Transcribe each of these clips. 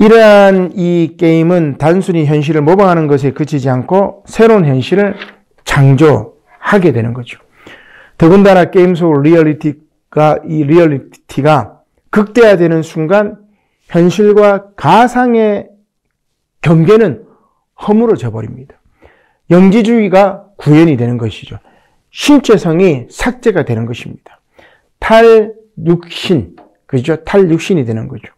이러한 이 게임은 단순히 현실을 모방하는 것에 그치지 않고 새로운 현실을 창조하게 되는 거죠. 더군다나 게임 속 리얼리티가 극대화되는 순간 현실과 가상의 경계는 허물어져 버립니다. 영지주의가 구현이 되는 것이죠. 신체성이 삭제가 되는 것입니다. 탈육신, 그죠? 탈육신이 되는 거죠.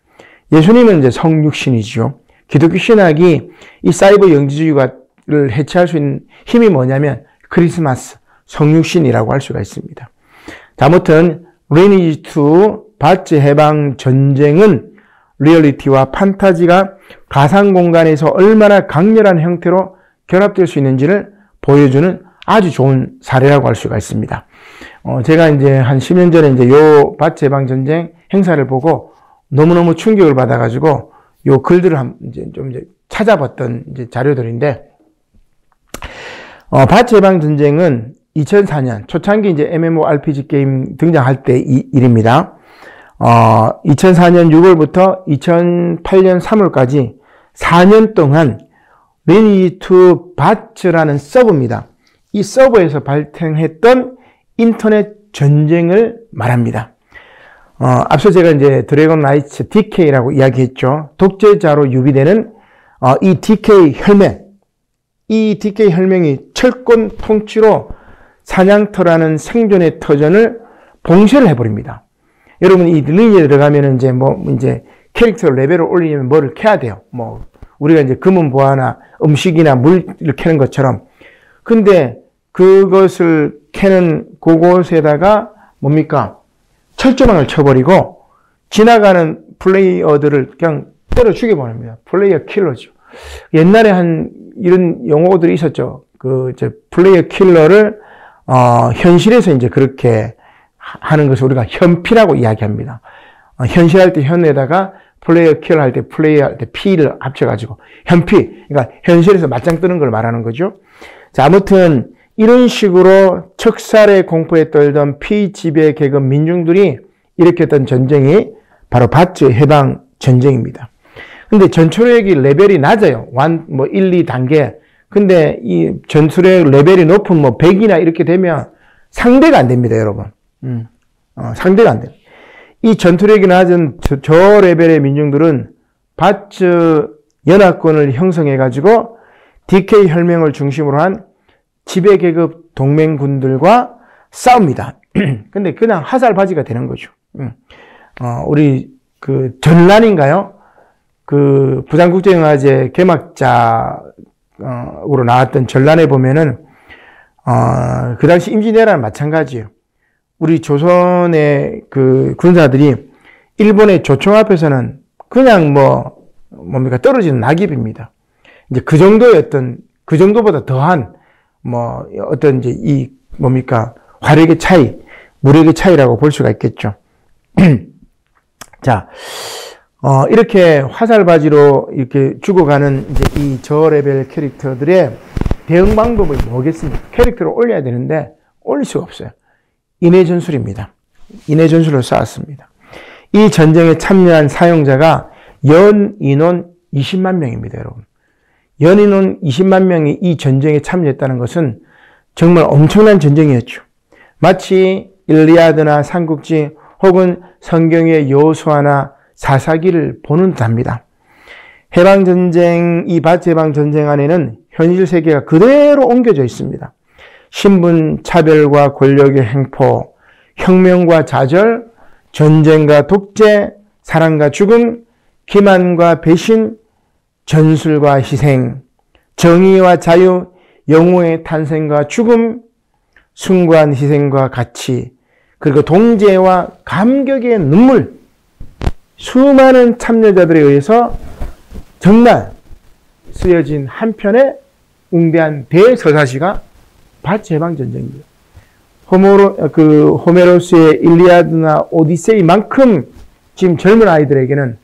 예수님은 이제 성육신이죠. 기독교 신학이 이 사이버 영지주의를 해체할 수 있는 힘이 뭐냐면 크리스마스, 성육신이라고 할 수가 있습니다. 자, 아무튼 리니지 2 바츠 해방 전쟁은 리얼리티와 판타지가 가상 공간에서 얼마나 강렬한 형태로 결합될 수 있는지를 보여주는 아주 좋은 사례라고 할 수가 있습니다. 제가 이제 한 10년 전에 이제 요 바츠 해방 전쟁 행사를 보고 너무너무 충격을 받아가지고 요 글들을 좀 찾아봤던 자료들인데, 바츠 해방 전쟁은 2004년 초창기 이제 MMORPG 게임 등장할 때 일입니다. 2004년 6월부터 2008년 3월까지 4년 동안 리니지 2 바츠라는 서버입니다. 이 서버에서 발생했던 인터넷 전쟁을 말합니다. 앞서 제가 이제 드래곤 라이츠 DK라고 이야기했죠. 독재자로 유비되는 이 DK 혈맹, 이 DK 혈맹이 철권 통치로 사냥터라는 생존의 터전을 봉쇄를 해버립니다. 여러분, 이 리니지에 들어가면 이제 캐릭터 레벨을 올리려면 뭐를 캐야 돼요. 우리가 이제 금은 보화나 음식이나 물을 캐는 것처럼. 근데 그것을 캐는 그곳에다가 뭡니까? 철조망을 쳐버리고 지나가는 플레이어들을 그냥 때려 죽여버립니다. 플레이어 킬러죠. 옛날에 이런 용어들이 있었죠. 플레이어 킬러를, 현실에서 이제 그렇게 하는 것을 우리가 현피라고 이야기합니다. 현실할 때 현에다가 플레이어 킬러 할 때 플레이어 할 때 P를 합쳐가지고 현피. 그러니까 현실에서 맞짱 뜨는 걸 말하는 거죠. 자, 아무튼 이런 식으로 척살의 공포에 떨던 피지배 계급 민중들이 일으켰던 전쟁이 바로 바츠 해방 전쟁입니다. 근데 전투력이 레벨이 낮아요. 1, 2단계. 근데 이 전투력 레벨이 높은 100이나 이렇게 되면 상대가 안 됩니다, 여러분. 상대가 안 돼요. 이 전투력이 낮은 저 레벨의 민중들은 바츠 연합군을 형성해가지고 DK 혈맹을 중심으로 한 지배계급 동맹군들과 싸웁니다. 근데 그냥 화살바지가 되는 거죠. 우리 전란인가요? 부산국제영화제 개막자로 나왔던 전란에 보면은, 그 당시 임진왜란은 마찬가지예요. 우리 조선의 군사들이 일본의 조총 앞에서는 그냥 떨어지는 낙엽입니다. 이제 그 정도의 그 정도보다 더한 화력의 차이, 무력의 차이라고 볼 수가 있겠죠. 자, 이렇게 화살바지로 이렇게 죽어가는 이제 이 저레벨 캐릭터들의 대응 방법이 뭐겠습니까? 캐릭터를 올려야 되는데 올릴 수가 없어요. 인해 전술입니다. 인해 전술로 싸웠습니다. 이 전쟁에 참여한 사용자가 연 인원 20만 명입니다, 여러분. 연 인원 20만 명이 이 전쟁에 참여했다는 것은 정말 엄청난 전쟁이었죠. 마치 일리아드나 삼국지 혹은 성경의 여호수아나 사사기를 보는 듯합니다. 해방전쟁, 이 바츠 해방전쟁 안에는 현실 세계가 그대로 옮겨져 있습니다. 신분 차별과 권력의 횡포, 혁명과 좌절, 전쟁과 독재, 사랑과 죽음, 기만과 배신, 전술과 희생, 정의와 자유, 영웅의 탄생과 죽음, 숭고한 희생과 가치, 그리고 동지애와 감격의 눈물, 수많은 참여자들에 의해서 정말 쓰여진 한 편의 웅대한 대서사시가 바츠 해방전쟁입니다. 호메로스의 일리아드나 오디세이만큼 지금 젊은 아이들에게는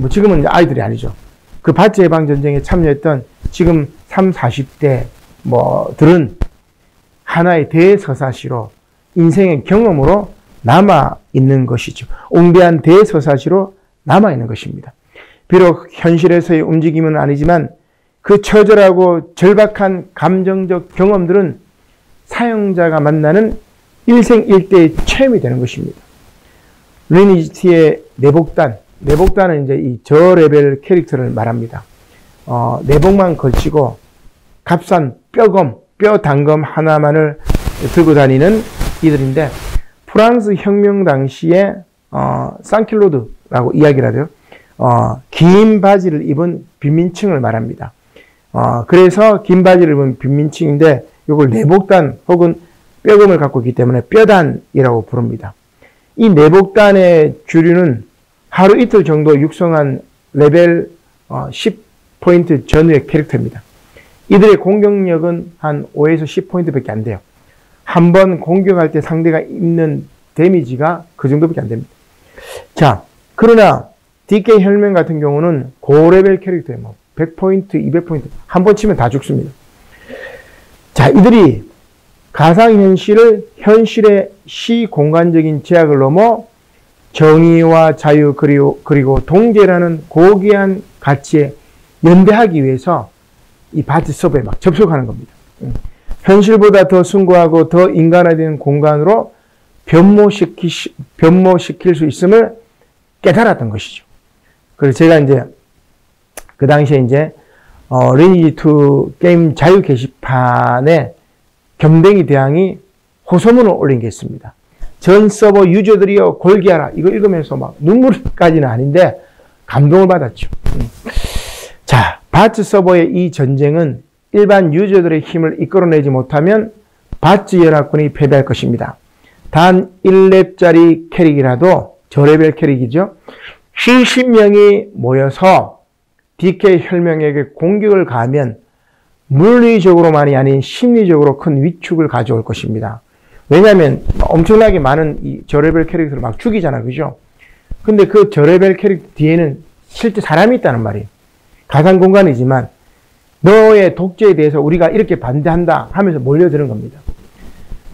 지금은 이제 아이들이 아니죠. 그 바츠 해방전쟁에 참여했던 지금 30, 40대 들은 하나의 대서사시로 인생의 경험으로 남아있는 것이죠. 웅대한 대서사시로 남아있는 것입니다. 비록 현실에서의 움직임은 아니지만 그 처절하고 절박한 감정적 경험들은 사용자가 만나는 일생일대의 체험이 되는 것입니다. 리니지의 내복단은 이제 이 저레벨 캐릭터를 말합니다. 내복만 걸치고 값싼 뼈 단검 하나만을 들고 다니는 이들인데, 프랑스 혁명 당시에 상킬로드라고 이야기를 하죠. 긴 바지를 입은 빈민층을 말합니다. 그래서 긴 바지를 입은 빈민층인데 이걸 내복단 혹은 뼈검을 갖고 있기 때문에 뼈단이라고 부릅니다. 이 내복단의 주류는 하루 이틀 정도 육성한 레벨 10포인트 전후의 캐릭터입니다. 이들의 공격력은 한 5에서 10포인트밖에 안 돼요. 한 번 공격할 때 상대가 입는 데미지가 그 정도밖에 안 됩니다. 자, 그러나 DK 혈맹 같은 경우는 고레벨 캐릭터에 100포인트, 200포인트 한 번 치면 다 죽습니다. 자, 이들이 가상현실을 현실의 시공간적인 제약을 넘어 정의와 자유 그리고 동계라는 고귀한 가치에 연대하기 위해서 이 바트 서버에 막 접속하는 겁니다. 현실보다 더 숭고하고 더 인간화된 공간으로 변모시킬 수 있음을 깨달았던 것이죠. 그래서 제가 이제 그 당시에 이제 리니지2 게임 자유 게시판에 겸댕이 대항이 호소문을 올린 게 있습니다. 전 서버 유저들이여 골기하라. 이거 읽으면서 막 눈물까지는 아닌데 감동을 받았죠. 자, 바츠 서버의 이 전쟁은 일반 유저들의 힘을 이끌어내지 못하면 바츠 연합군이 패배할 것입니다. 단 1렙짜리 캐릭이라도 저레벨 캐릭이죠. 70명이 모여서 DK 혈명에게 공격을 가하면 물리적으로만이 아닌 심리적으로 큰 위축을 가져올 것입니다. 왜냐하면 엄청나게 많은 이 저레벨 캐릭터를 막 죽이잖아, 그죠? 근데 그 저레벨 캐릭터 뒤에는 실제 사람이 있다는 말이에요. 가상 공간이지만 너의 독재에 대해서 우리가 이렇게 반대한다 하면서 몰려드는 겁니다.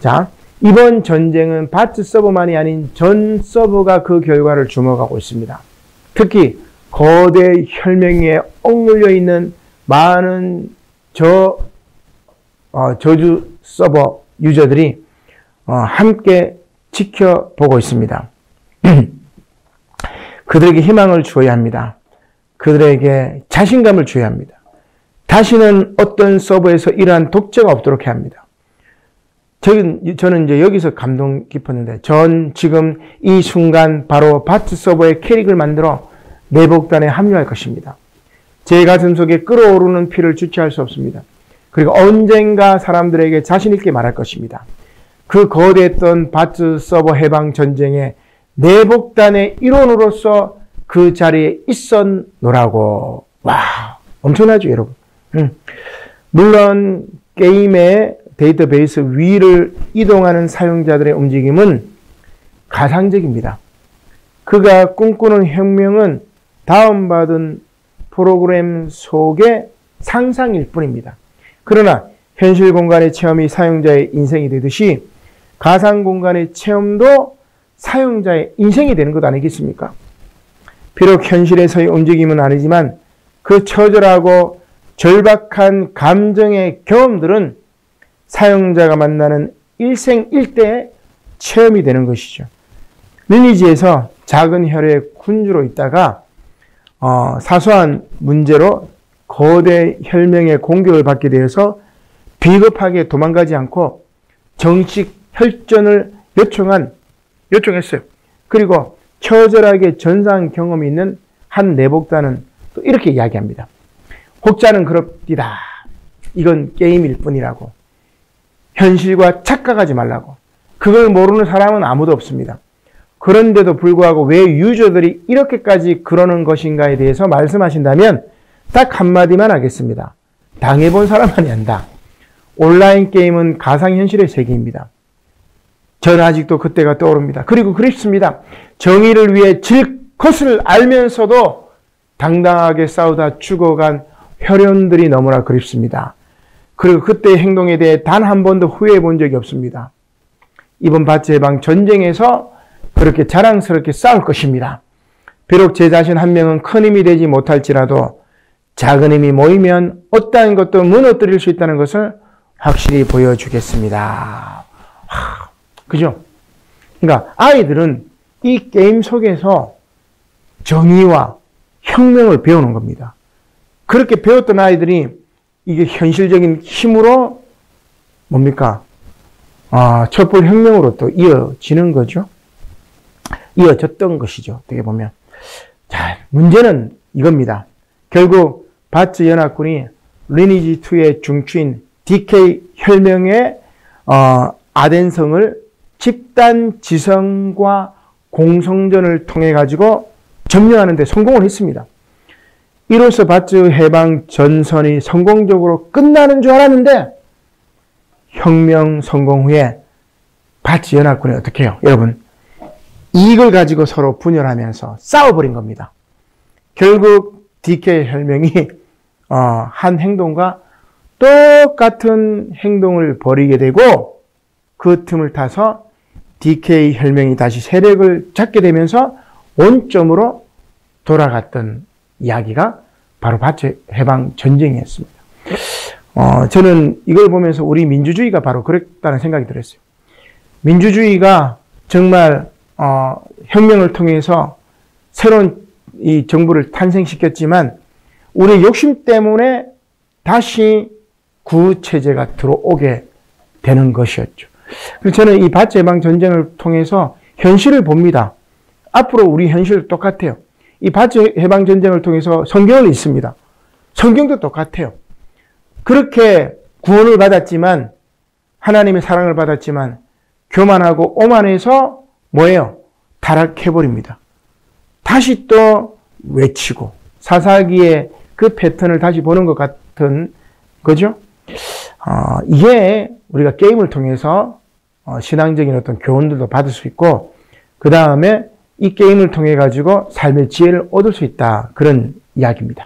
자, 이번 전쟁은 바츠 서버만이 아닌 전 서버가 그 결과를 주목하고 있습니다. 특히 거대 혈맹에 억눌려 있는 많은 저주 서버 유저들이 함께 지켜보고 있습니다. 그들에게 희망을 주어야 합니다. 그들에게 자신감을 주어야 합니다. 다시는 어떤 서버에서 이러한 독재가 없도록 해야 합니다. 저는 이제 여기서 감동 깊었는데, 전 지금 이 순간 바로 바츠 서버의 캐릭을 만들어 내복단에 합류할 것입니다. 제 가슴 속에 끓어오르는 피를 주체할 수 없습니다. 그리고 언젠가 사람들에게 자신 있게 말할 것입니다. 그 거대했던 바츠 서버 해방 전쟁의 내복단의 일원으로서 그 자리에 있었노라고. 와, 엄청나죠, 여러분. 물론 게임의 데이터베이스 위를 이동하는 사용자들의 움직임은 가상적입니다. 그가 꿈꾸는 혁명은 다운받은 프로그램 속의 상상일 뿐입니다. 그러나 현실 공간의 체험이 사용자의 인생이 되듯이 가상 공간의 체험도 사용자의 인생이 되는 것 아니겠습니까? 비록 현실에서의 움직임은 아니지만 그 처절하고 절박한 감정의 경험들은 사용자가 만나는 일생일대의 체험이 되는 것이죠. 리니지에서 작은 혈의 군주로 있다가 사소한 문제로 거대 혈맹의 공격을 받게 되어서 비겁하게 도망가지 않고 정식 혈전을 요청했어요. 그리고 처절하게 전상 경험이 있는 한 내복단은 또 이렇게 이야기합니다. 혹자는 그럽디다. 이건 게임일 뿐이라고. 현실과 착각하지 말라고. 그걸 모르는 사람은 아무도 없습니다. 그런데도 불구하고 왜 유저들이 이렇게까지 그러는 것인가에 대해서 말씀하신다면 딱 한마디만 하겠습니다. 당해본 사람만이 안다. 온라인 게임은 가상현실의 세계입니다. 저는 아직도 그때가 떠오릅니다. 그리고 그립습니다. 정의를 위해 질 것을 알면서도 당당하게 싸우다 죽어간 혈연들이 너무나 그립습니다. 그리고 그때의 행동에 대해 단 한 번도 후회해 본 적이 없습니다. 이번 바츠 해방 전쟁에서 그렇게 자랑스럽게 싸울 것입니다. 비록 제 자신 한 명은 큰 힘이 되지 못할지라도 작은 힘이 모이면 어떠한 것도 무너뜨릴 수 있다는 것을 확실히 보여주겠습니다. 그죠? 그러니까 아이들은 이 게임 속에서 정의와 혁명을 배우는 겁니다. 그렇게 배웠던 아이들이 이게 현실적인 힘으로 뭡니까? 촛불 혁명으로 또 이어지는 거죠. 이어졌던 것이죠. 어떻게 보면. 자, 문제는 이겁니다. 결국 바츠 연합군이 리니지2의 중추인 DK 혈명의 아덴성을 집단 지성과 공성전을 통해 가지고 점령하는 데 성공을 했습니다. 이로써 바츠 해방 전선이 성공적으로 끝나는 줄 알았는데 혁명 성공 후에 바츠 연합군이 어떻게 해요? 여러분, 이익을 가지고 서로 분열하면서 싸워버린 겁니다. 결국 DK 혈명이 한 행동과 똑같은 행동을 벌이게 되고 그 틈을 타서 DK 혈명이 다시 세력을 잡게 되면서 원점으로 돌아갔던 이야기가 바로 바츠 해방 전쟁이었습니다. 저는 이걸 보면서 우리 민주주의가 바로 그랬다는 생각이 들었어요. 민주주의가 정말 혁명을 통해서 새로운 이 정부를 탄생시켰지만 우리의 욕심 때문에 다시 구체제가 들어오게 되는 것이었죠. 그래서 저는 이 바츠 해방 전쟁을 통해서 현실을 봅니다. 앞으로 우리 현실도 똑같아요. 이 바츠 해방 전쟁을 통해서 성경을 읽습니다. 성경도 똑같아요. 그렇게 구원을 받았지만 하나님의 사랑을 받았지만 교만하고 오만해서 뭐예요? 타락해버립니다. 다시 또 외치고 사사기의 그 패턴을 다시 보는 것 같은 거죠. 이게 우리가 게임을 통해서 신앙적인 어떤 교훈들도 받을 수 있고 그 다음에 이 게임을 통해 가지고 삶의 지혜를 얻을 수 있다. 그런 이야기입니다.